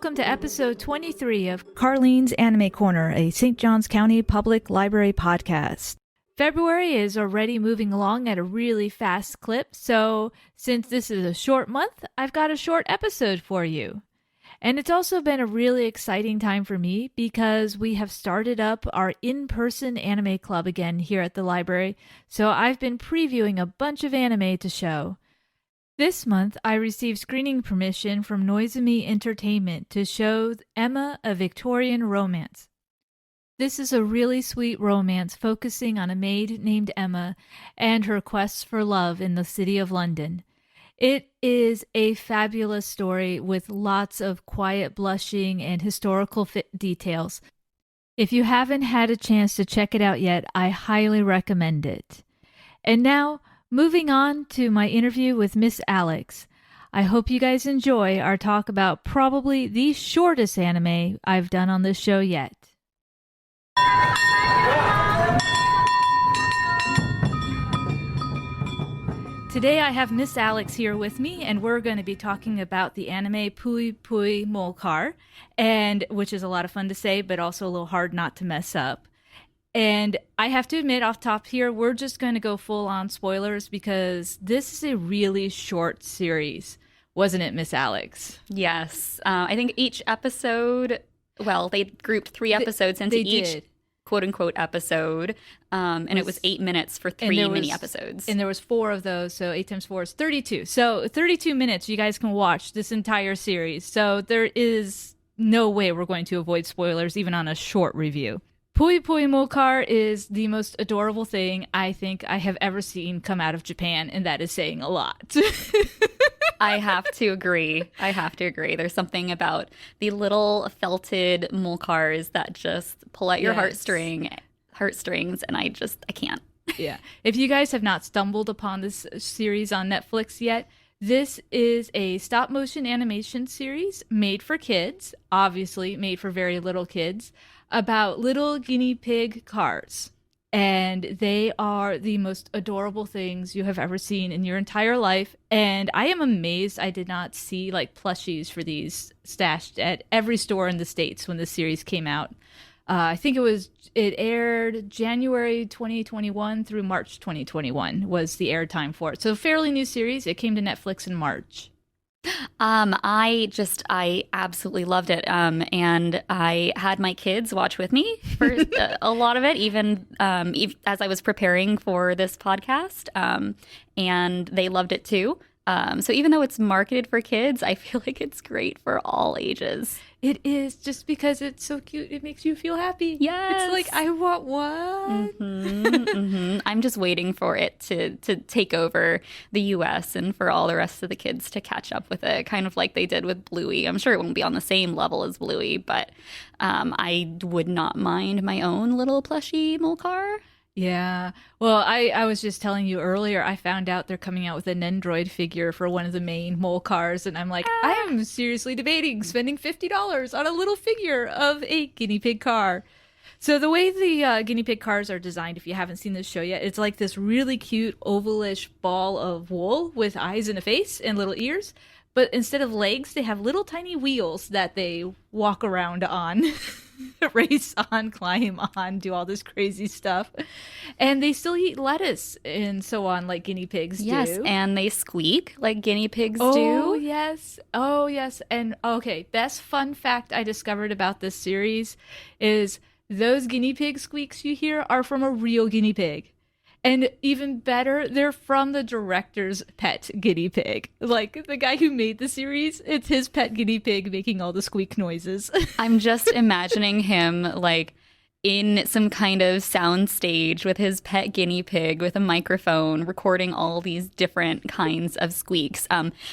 welcome to episode 23 of Karlene's Anime Corner, a St. Johns County Public Library podcast. February is already moving along at a really fast clip, so since this is a short month, I've got a short episode for you. And it's also been a really exciting time for me because we have started up our in-person anime club again here at the library, so I've been previewing a bunch of anime to show. This month, I received screening permission from Noizumi Entertainment to show Emma, a Victorian Romance. This is a really sweet romance focusing on a maid named Emma and her quests for love in the city of London. It is a fabulous story with lots of quiet blushing and historical details. If you haven't had a chance to check it out yet, I highly recommend it. And now, moving on to my interview with Miss Alex. I hope you guys enjoy our talk about probably the shortest anime I've done on this show yet. Today I have Miss Alex here with me, and we're going to be talking about the anime Pui Pui Molcar, and which is a lot of fun to say, but also a little hard not to mess up. And I have to admit off top here, we're just going to go full on spoilers because this is a really short series. Wasn't it, Miss Alex? Yes. I think each episode, well, they grouped 3 episodes into each quote-unquote episode, and it was 8 minutes for 3 mini episodes. And there was 4 of those, so 8 times 4 is 32. So 32 minutes you guys can watch this entire series. So there is no way we're going to avoid spoilers, even on a short review. Pui Pui Molcar is the most adorable thing I think I have ever seen come out of Japan, and that is saying a lot. I have to agree. There's something about the little felted molcars that just pull at your heartstrings, and I can't. Yeah. If you guys have not stumbled upon this series on Netflix yet, this is a stop-motion animation series made for kids, obviously made for very little kids, about little guinea pig cars. And they are the most adorable things you have ever seen in your entire life. And I am amazed I did not see like plushies for these stashed at every store in the States when this series came out. I think it aired January 2021 through March 2021 was the air time for it. So fairly new series. It came to Netflix in March. I absolutely loved it. And I had my kids watch with me for a lot of it, even as I was preparing for this podcast. And they loved it too. So even though it's marketed for kids, I feel like it's great for all ages. It is, just because it's so cute. It makes you feel happy. Yes. It's like, I want one. I'm just waiting for it to take over the U.S. and for all the rest of the kids to catch up with it, kind of like they did with Bluey. I'm sure it won't be on the same level as Bluey, but I would not mind my own little plushie molcar. Yeah. Well, I was just telling you earlier, I found out they're coming out with an Android figure for one of the main molcars, and I'm like, I am seriously debating spending $50 on a little figure of a guinea pig car. So the way the guinea pig cars are designed, if you haven't seen this show yet, it's like this really cute ovalish ball of wool with eyes and a face and little ears. But instead of legs, they have little tiny wheels that they walk around on, race on, climb on, do all this crazy stuff. And they still eat lettuce and so on, like guinea pigs do. Yes, and they squeak like guinea pigs do. Oh, yes. And okay, best fun fact I discovered about this series is those guinea pig squeaks you hear are from a real guinea pig. And even better, they're from the director's pet guinea pig. Like, the guy who made the series, it's his pet guinea pig making all the squeak noises. I'm just imagining him, like, in some kind of sound stage with his pet guinea pig with a microphone recording all these different kinds of squeaks,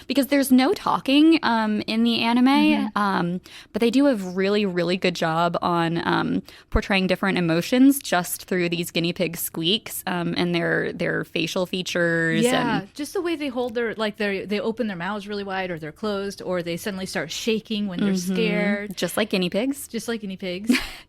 because there's no talking in the anime, but they do a really, really good job on portraying different emotions just through these guinea pig squeaks and their facial features. Yeah, and just the way they hold they open their mouths really wide, or they're closed, or they suddenly start shaking when they're scared. Just like guinea pigs.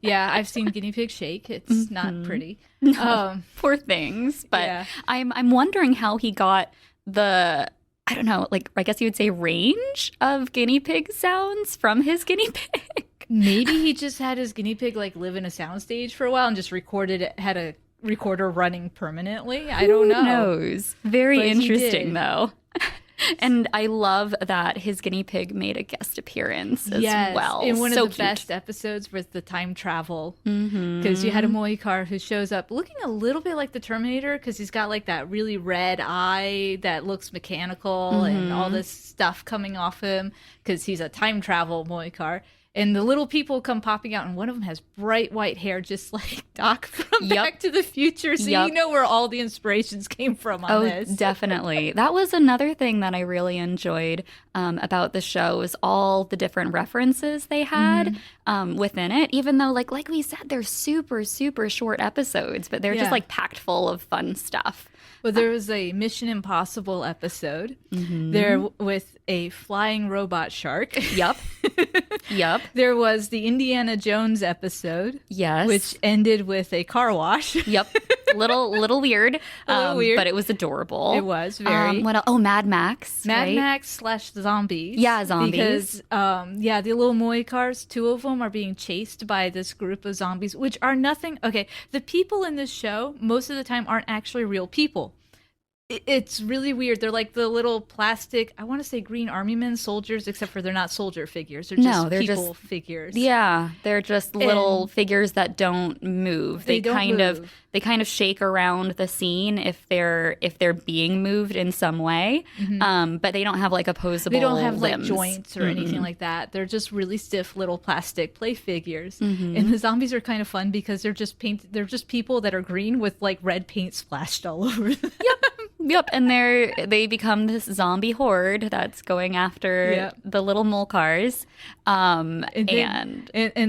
Yeah, I've seen guinea pig shake. It's not pretty. No, poor things. But yeah. I'm wondering how he got the I don't know, like, I guess you would say range of guinea pig sounds from his guinea pig. Maybe he just had his guinea pig like live in a soundstage for a while and just recorded it, had a recorder running permanently. I don't know. Who knows? Very But he interesting, did. though. And I love that his guinea pig made a guest appearance as well. In one so of the cute. best episodes with the time travel. Because you had a Moikar who shows up looking a little bit like the Terminator because he's got like that really red eye that looks mechanical and all this stuff coming off him because he's a time travel Moikar. And the little people come popping out, and one of them has bright white hair, just like Doc from Back to the Future. So you know where all the inspirations came from on this. Definitely. That was another thing that I really enjoyed about the show is all the different references they had within it. Even though, like we said, they're super, super short episodes, but they're just like packed full of fun stuff. Well, there was a Mission Impossible episode there with a flying robot shark. Yep. There was the Indiana Jones episode. Yes. Which ended with a car wash. Yep. Little weird. Weird. But it was adorable. It was very. What else? Oh, Mad Max. Mad right? Max / zombies. Yeah, zombies. Because, the little Moikars, 2 of them are being chased by this group of zombies, which are nothing. Okay, the people in this show, most of the time, aren't actually real people. It's really weird. They're like the little plastic, I want to say green army men soldiers, except for they're not soldier figures. They're just people figures. Yeah, they're just little figures that don't move. They don't kind move. They kind of shake around the scene if they're being moved in some way. But they don't have like opposable They don't have limbs. like joints or anything like that. They're just really stiff little plastic play figures. And the zombies are kind of fun because they're just people that are green with like red paint splashed all over them. Yep, and they become this zombie horde that's going after the little Molcars. And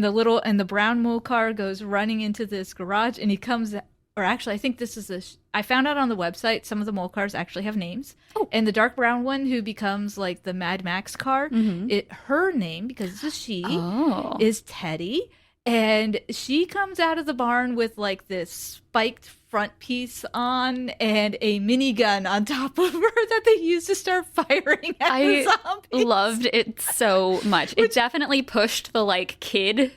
the brown Molcar goes running into this garage, and he comes. Or actually, I think this is I found out on the website some of the Molcars actually have names. Oh. And the dark brown one who becomes like the Mad Max car, her name, because it's a she, is Teddy. And she comes out of the barn with like this spiked front piece on and a minigun on top of her that they use to start firing at the zombies. Loved it so much. It definitely pushed the like kid thing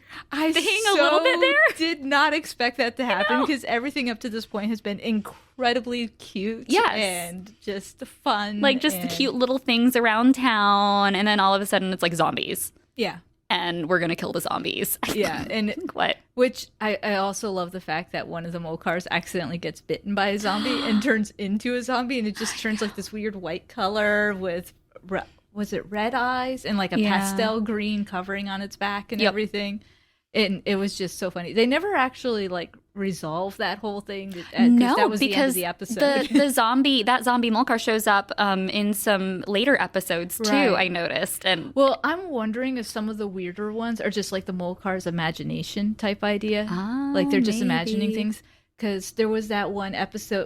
a little bit there. Did not expect that to happen because everything up to this point has been incredibly cute and just fun. Like just the cute little things around town, and then all of a sudden it's like zombies. Yeah. And we're gonna kill the zombies. Yeah, and what? Which I also love the fact that one of the Molcars accidentally gets bitten by a zombie and turns into a zombie, and it just turns like this weird white color with was it red eyes and like a pastel green covering on its back and everything. And it was just so funny. They never actually like resolved that whole thing. No, that was because the end of the episode. the zombie Molcar shows up in some later episodes too. I noticed, and well, I'm wondering if some of the weirder ones are just like the Molcar's imagination type idea, like they're just imagining things. Because there was that one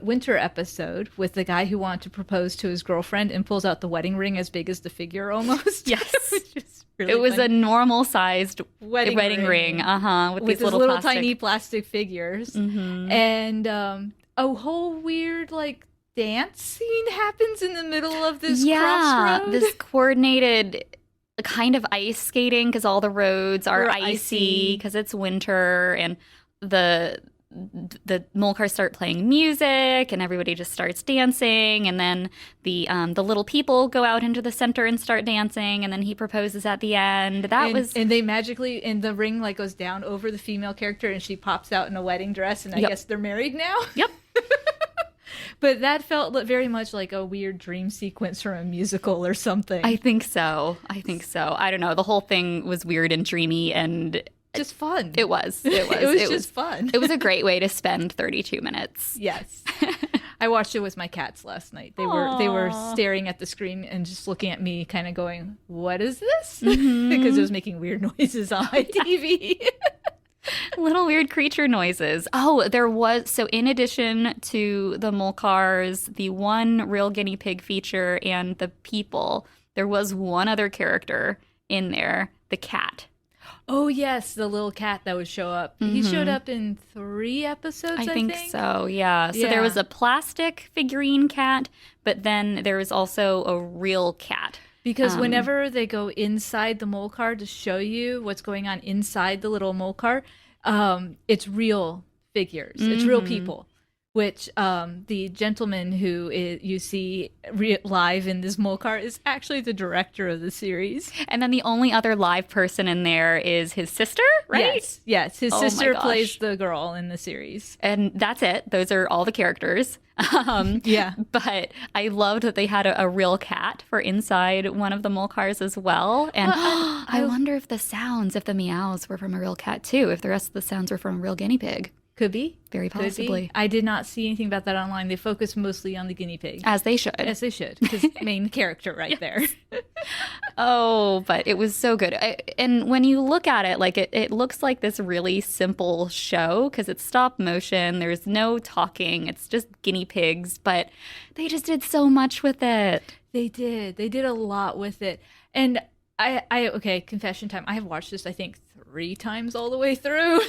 winter episode with the guy who wanted to propose to his girlfriend and pulls out the wedding ring as big as the figure almost. Yes. Which is really it was funny. a normal sized wedding ring. With these little tiny plastic figures. And a whole weird like dance scene happens in the middle of this crossroad. This coordinated kind of ice skating because all the roads are icy because it's winter, and the Molcars start playing music and everybody just starts dancing, and then the little people go out into the center and start dancing, and then he proposes at the end. And they magically, and the ring like goes down over the female character and she pops out in a wedding dress, and I guess they're married now. Yep. But that felt very much like a weird dream sequence from a musical or something. I think so. I don't know. The whole thing was weird and dreamy and just fun. It was just fun. It was a great way to spend 32 minutes. Yes. I watched it with my cats last night. They were staring at the screen and just looking at me kind of going, "What is this?" Because it was making weird noises on my TV. Little weird creature noises. Oh, there was, so in addition to the Molcars, the one real guinea pig feature and the people, there was one other character in there, the cat. Oh, yes, the little cat that would show up. He showed up in 3 episodes, I think. So, yeah. So there was a plastic figurine cat, but then there was also a real cat. Because whenever they go inside the mole car to show you what's going on inside the little mole car, it's real figures. It's real people. Which the gentleman who you see live in this mole car is actually the director of the series. And then the only other live person in there is his sister, right? Yes. His sister plays the girl in the series. And that's it. Those are all the characters. But I loved that they had a real cat for inside one of the mole cars as well. And I wonder if the meows were from a real cat too, if the rest of the sounds were from a real guinea pig. Could be. Very possibly. I did not see anything about that online. They focus mostly on the guinea pig. As they should. As they should. Because main character right there. Oh, but it was so good. And when you look at it, like it looks like this really simple show because it's stop motion. There's no talking. It's just guinea pigs. But they just did so much with it. They did. They did a lot with it. And okay, confession time. I have watched this, I think, 3 times all the way through.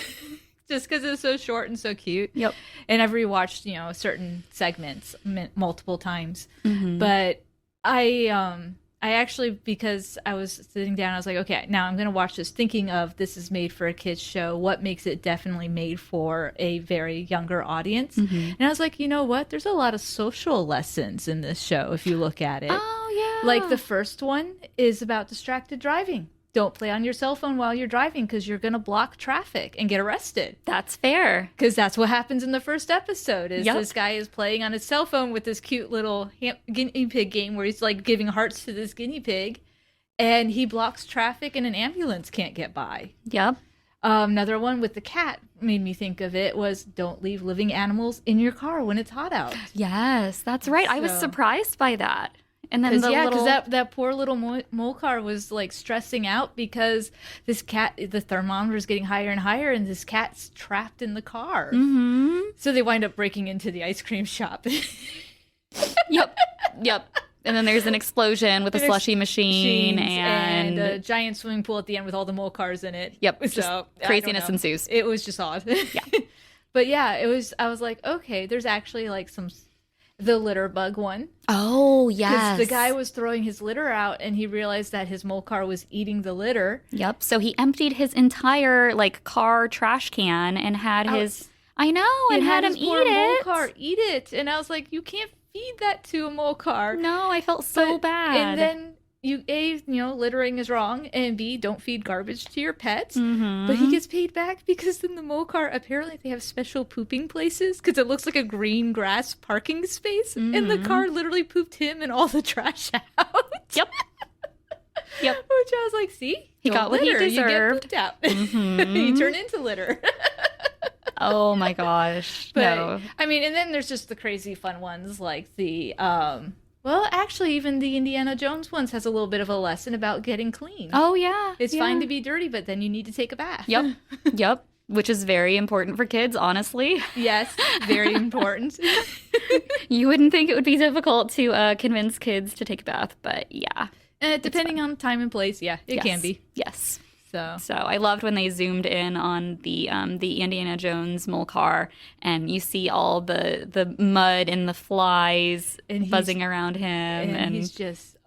Just because it's so short and so cute. Yep. And I've rewatched, certain segments multiple times. But I actually, because I was sitting down, I was like, okay, now I'm going to watch this thinking of this is made for a kid's show. What makes it definitely made for a very younger audience? And I was like, you know what? There's a lot of social lessons in this show if you look at it. Oh, yeah. Like the first one is about distracted driving. Don't play on your cell phone while you're driving because you're going to block traffic and get arrested. That's fair. Because that's what happens in the first episode is this guy is playing on his cell phone with this cute little guinea pig game where he's like giving hearts to this guinea pig and he blocks traffic and an ambulance can't get by. Yep. Another one with the cat made me think of it was don't leave living animals in your car when it's hot out. Yes, that's right. I was surprised by that. And then because that poor little mole car was like stressing out because this cat, the thermometer is getting higher and higher, and this cat's trapped in the car. So they wind up breaking into the ice cream shop. Yep. And then there's an explosion with a slushy machine and a giant swimming pool at the end with all the mole cars in it. Yep. So craziness ensues. It was just odd. Yeah. But yeah, I was like, okay, there's actually like the litter bug one. Oh, yes. Because the guy was throwing his litter out and he realized that his mole car was eating the litter. Yep. So he emptied his entire car trash can and had his... I know, and had him eat it. Mole car eat it. And I was like, you can't feed that to a mole car. No, I felt so bad. And then littering is wrong, and B, don't feed garbage to your pets. But he gets paid back because in the mole car, apparently they have special pooping places because it looks like a green grass parking space, and the car literally pooped him and all the trash out. Yep. Which I was like, see? He got what he deserved. You get pooped out. You turn into litter. Oh my gosh. But, no. I mean, and then there's just the crazy fun ones like the... Well, actually, even the Indiana Jones ones has a little bit of a lesson about getting clean. Oh, yeah. It's fine to be dirty, but then you need to take a bath. Yep. Which is very important for kids, honestly. Yes, very important. You wouldn't think it would be difficult to convince kids to take a bath, but yeah. Depending on time and place, it can be. Yes. So I loved when they zoomed in on the Indiana Jones mole car, and you see all the mud and the flies buzzing around him, and he's just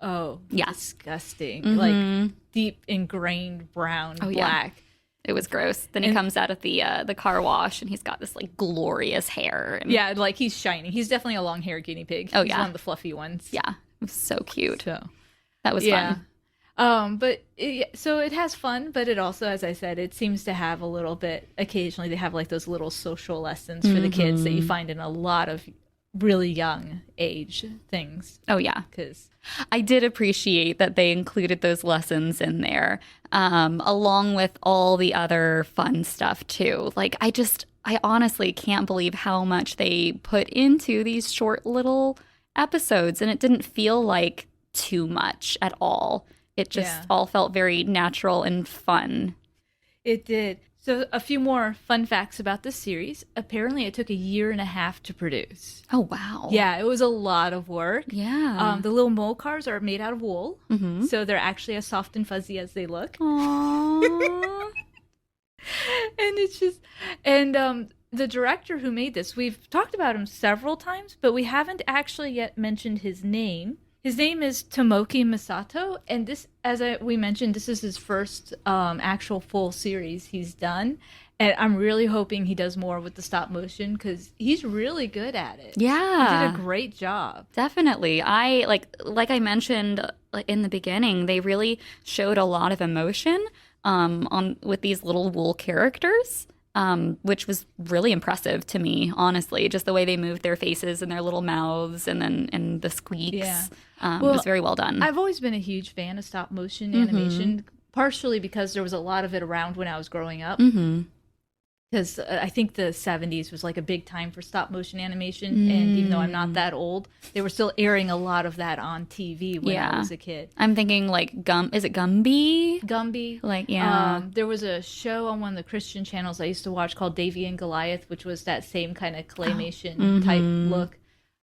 disgusting, like deep ingrained brown black. Yeah. It was gross. Then he comes out of the car wash, and he's got this like glorious hair. And, like he's shining. He's definitely a long hair guinea pig. Oh he's one of the fluffy ones. Yeah, it was so cute. So that was fun. So it has fun, but it also, as I said, it seems to have a little bit, occasionally they have like those little social lessons for the kids that you find in a lot of really young age things. Oh, yeah. Because I did appreciate that they included those lessons in there, along with all the other fun stuff too. Like, I honestly can't believe how much they put into these short little episodes, and it didn't feel like too much at all. It just all felt very natural and fun. It did. So a few more fun facts about this series. Apparently it took 1.5 years to produce. Oh, wow. Yeah, it was a lot of work. Yeah. The little mole cars are made out of wool, Mm-hmm. so they're actually as soft and fuzzy as they look. Aww. And it's just, the director who made this, we've talked about him several times, but we haven't actually yet mentioned his name. His name is Tomoki Misato, and this, we mentioned, this is his first actual full series he's done. And I'm really hoping he does more with the stop motion because he's really good at it. Yeah. He did a great job. Definitely. I like I mentioned in the beginning, they really showed a lot of emotion with these little wool characters. Which was really impressive to me, honestly. Just the way they moved their faces and their little mouths and the squeaks. Yeah. Was very well done. I've always been a huge fan of stop motion animation, partially because there was a lot of it around when I was growing up. Mm-hmm. Because I think the 70s was like a big time for stop motion animation. And even though I'm not that old, they were still airing a lot of that on TV when I was a kid. I'm thinking like is it Gumby? Gumby. Like, yeah. There was a show on one of the Christian channels I used to watch called Davy and Goliath, which was that same kind of claymation type look.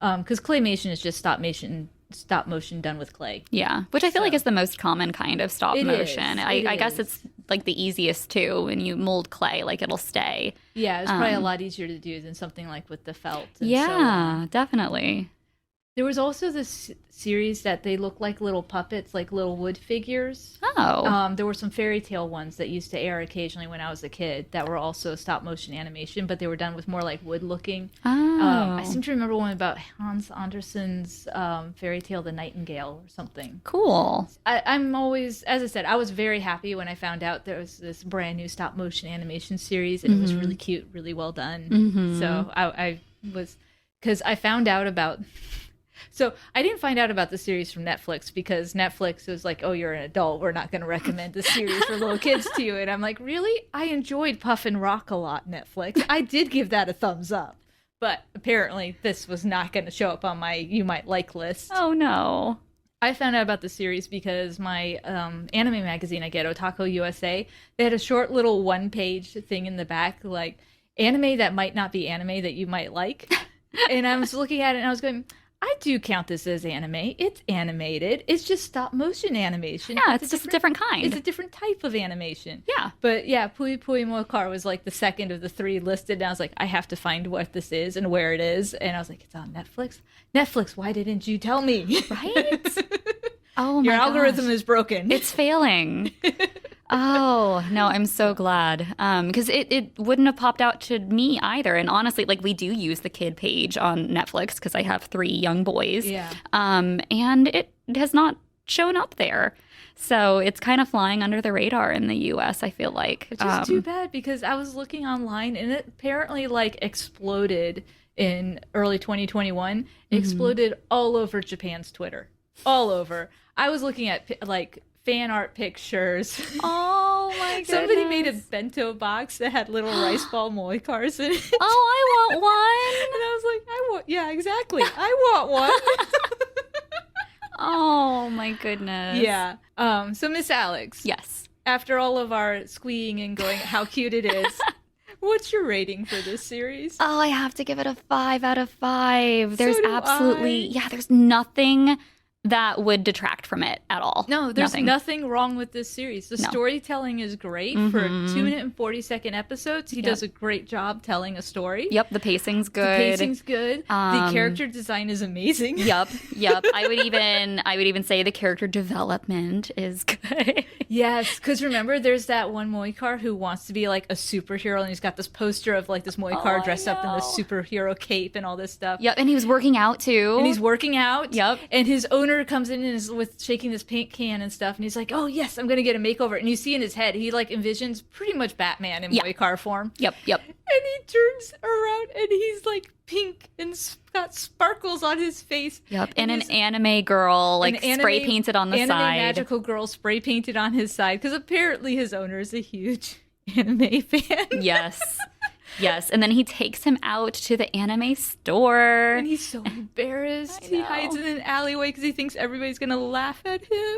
Because claymation is just stop motion done with clay. Yeah, which I feel like is the most common kind of stop motion. I guess is. it's like the easiest too. When you mold clay, like it'll stay. Yeah, it's probably a lot easier to do than something like with the felt. And so yeah, definitely. There was also this series that they look like little puppets, like little wood figures. Oh. There were some fairy tale ones that used to air occasionally when I was a kid that were also stop motion animation, but they were done with more like wood looking. Oh. I seem to remember one about Hans Andersen's fairy tale, The Nightingale or something. Cool. I'm always, as I said, I was very happy when I found out there was this brand new stop motion animation series and it was really cute, really well done. So I was, because I found out about... So I didn't find out about the series from Netflix because Netflix was like, oh, you're an adult. We're not going to recommend this series for little kids to you. And I'm like, really? I enjoyed Puff and Rock a lot, Netflix. I did give that a thumbs up. But apparently this was not going to show up on my you might like list. Oh, no. I found out about the series because my anime magazine I get, Otaku USA, they had a short little one-page thing in the back, like anime that might not be anime that you might like. And I was looking at it and I was going... I do count this as anime. It's animated. It's just stop motion animation. Yeah, it's just a different kind. It's a different type of animation. Yeah. But yeah, Pui Pui Mokar was like the second of the three listed. And I was like, I have to find what this is and where it is. And I was like, it's on Netflix. Netflix, why didn't you tell me? Right? Oh my Your algorithm gosh. is broken. It's failing. Oh, no, I'm so glad. Because it wouldn't have popped out to me either. And honestly, like we do use the kid page on Netflix because I have 3 young boys. Yeah. And it has not shown up there. So it's kind of flying under the radar in the US, I feel like. Which is too bad because I was looking online and it apparently like exploded in early 2021. It exploded all over Japan's Twitter. All over. I was looking at like fan art pictures. Oh my goodness. Somebody made a bento box that had little rice ball moe cars in it. Oh, I want one. And I was like, yeah, exactly. I want one. Oh my goodness. Yeah. So Miss Alex. Yes. After all of our squeeing and going, how cute it is. What's your rating for this series? Oh, I have to give it a 5 out of 5. There's So do absolutely, I. there's nothing that would detract from it at all. No, there's nothing wrong with this series. The storytelling is great. For 2-minute and 40-second episodes, he does a great job telling a story. Yep, the pacing's good. The pacing's good. The character design is amazing. Yep. I would even say the character development is good. Yes, because remember, there's that one Moikar who wants to be like a superhero, and he's got this poster of like this Moikar dressed up in this superhero cape and all this stuff. Yep, and he was working out too. And he's working out. Yep. And his owner comes in and is with shaking this paint can and stuff, and he's like, "Oh yes, I'm gonna get a makeover." And you see in his head, he like envisions pretty much Batman in Moikar form. Yep. And he turns around and he's like pink and got sparkles on his face. Yep. And an anime girl like spray painted on the anime side. Magical girl spray painted on his side because apparently his owner is a huge anime fan. Yes, and then he takes him out to the anime store. And he's so embarrassed. He hides in an alleyway because he thinks everybody's going to laugh at him.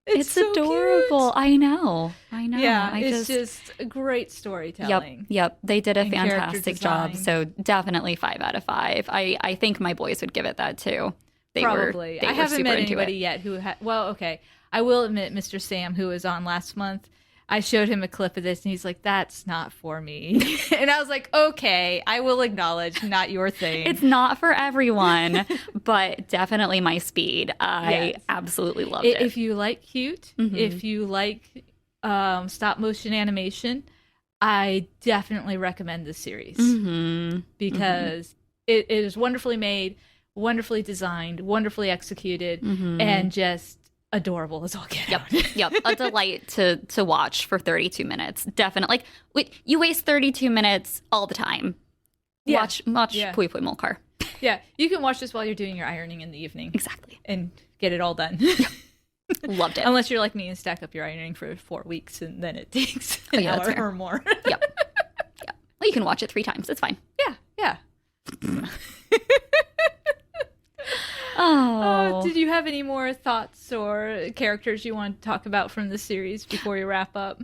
It's so adorable. cute. I know. Yeah, it's just a great storytelling. Yep. They did a And character fantastic job. design. So definitely 5 out of 5. I think my boys would give it that too. Probably. They I were haven't super met into anybody it. yet who well, okay. I will admit Mr. Sam, who was on last month, I showed him a clip of this and he's like, that's not for me. And I was like, okay, I will acknowledge, not your thing. It's not for everyone, but definitely my speed. I Yes. absolutely loved it. If you like cute, if you like stop motion animation, I definitely recommend this series because it is wonderfully made, wonderfully designed, wonderfully executed, and just adorable as all get out. Yep. A delight to watch for 32 minutes. Definitely. You waste 32 minutes all the time. Yeah. Watch Yeah. Pui Pui Molcar. Yeah, you can watch this while you're doing your ironing in the evening. Exactly. And get it all done. Loved it. Unless you're like me and stack up your ironing for 4 weeks and then it takes an that's hour fair. or more. Yep. Well, you can watch it 3 times. It's fine. Yeah. Oh. Did you have any more thoughts or characters you want to talk about from the series before we wrap up?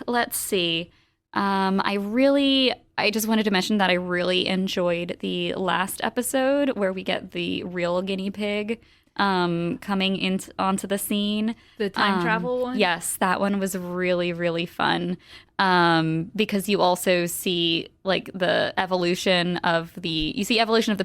Let's see. I just wanted to mention that I really enjoyed the last episode where we get the real guinea pig coming onto the scene. The time travel one? Yes, that one was really, really fun. Because you also see like the evolution of the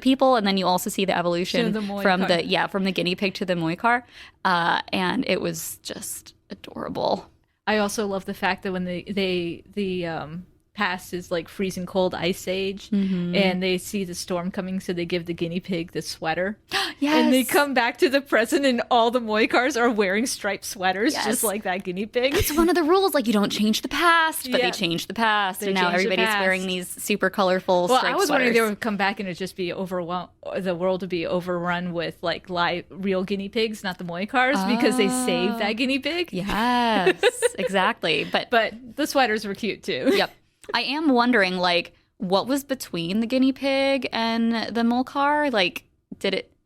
people, and then you also see the evolution the from Moikar. from the guinea pig to the Moikar. And it was just adorable. I also love the fact that when the past is like freezing cold ice age and they see the storm coming, so they give the guinea pig the sweater. Yes. And they come back to the present and all the Moikars are wearing striped sweaters, Yes. just like that guinea pig. It's one of the rules, like you don't change the past, but Yeah. they changed the past, and now changed the everybody's past. wearing these super colorful Well, striped I was wondering sweaters. they would come back and it'd just be the world would be overrun with like real guinea pigs, not the Moikars, because they saved that guinea pig. Yes, exactly. But the sweaters were cute too. yep, I am wondering, like, what was between the guinea pig and the Molcar? Like,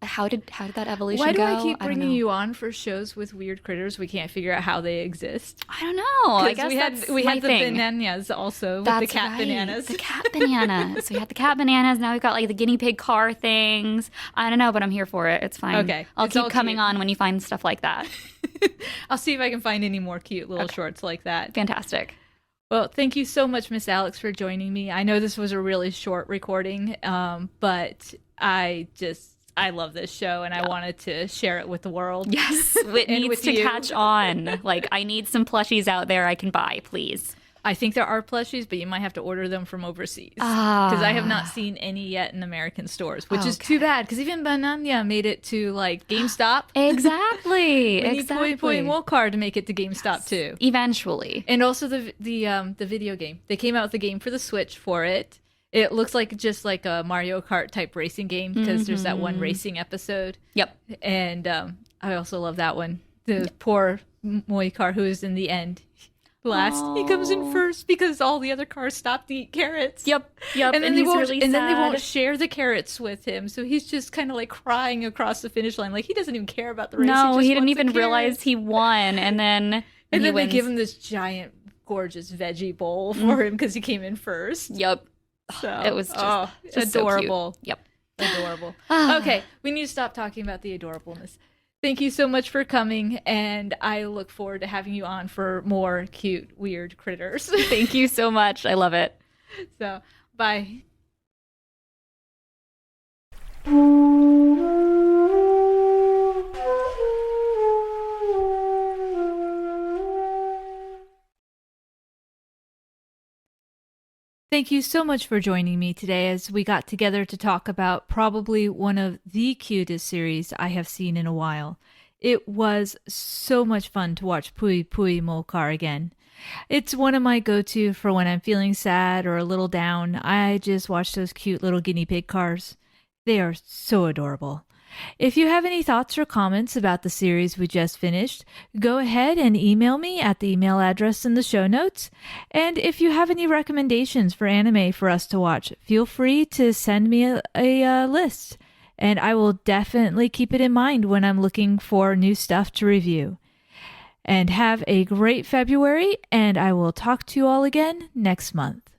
how did that evolution Why do go? I keep don't bringing know. you on for shows with weird critters? We can't figure out how they exist. I don't know. I guess we my had the thing. bananas also with That's the cat right. bananas. The cat bananas. We had the cat bananas. Now we've got like the guinea pig car things. I don't know, but I'm here for it. It's fine. Okay. I'll It's all keep coming cute. on when you find stuff like that. I'll see if I can find any more cute little shorts like that. Fantastic. Well, thank you so much, Miss Alex, for joining me. I know this was a really short recording, but I love this show and I wanted to share it with the world. Yes, it And needs with to you. catch on. Like, I need some plushies out there I can buy, please. I think there are plushies, but you might have to order them from overseas. Ah. Because I have not seen any yet in American stores, which is too bad. Because even Bananya made it to like GameStop. Exactly. We need exactly. Poi Molcar to make it to GameStop too. Eventually. And also the video game. They came out with a game for the Switch for it. It looks like just like a Mario Kart type racing game because there's that one racing episode. Yep. And I also love that one. The poor Moikar who is in the end last. He comes in first because all the other cars stopped to eat carrots. Yep. And then he's they won't. really and then they sad. won't share the carrots with him. So he's just kind of like crying across the finish line. Like he doesn't even care about the race. No, just he didn't wants the even realize carrots. he won. And then And he then they wins. give him this giant, gorgeous veggie bowl for him because he came in first. Yep. So It was just so adorable. cute. Yep. Adorable. Okay, we need to stop talking about the adorableness. Thank you so much for coming, and I look forward to having you on for more cute, weird critters. Thank you so much. I love it. So, bye. Thank you so much for joining me today as we got together to talk about probably one of the cutest series I have seen in a while. It was so much fun to watch Pui Pui Molcar again. It's one of my go-to for when I'm feeling sad or a little down. I just watch those cute little guinea pig cars. They are so adorable. If you have any thoughts or comments about the series we just finished, go ahead and email me at the email address in the show notes. And if you have any recommendations for anime for us to watch, feel free to send me a list. And I will definitely keep it in mind when I'm looking for new stuff to review. And have a great February, and I will talk to you all again next month.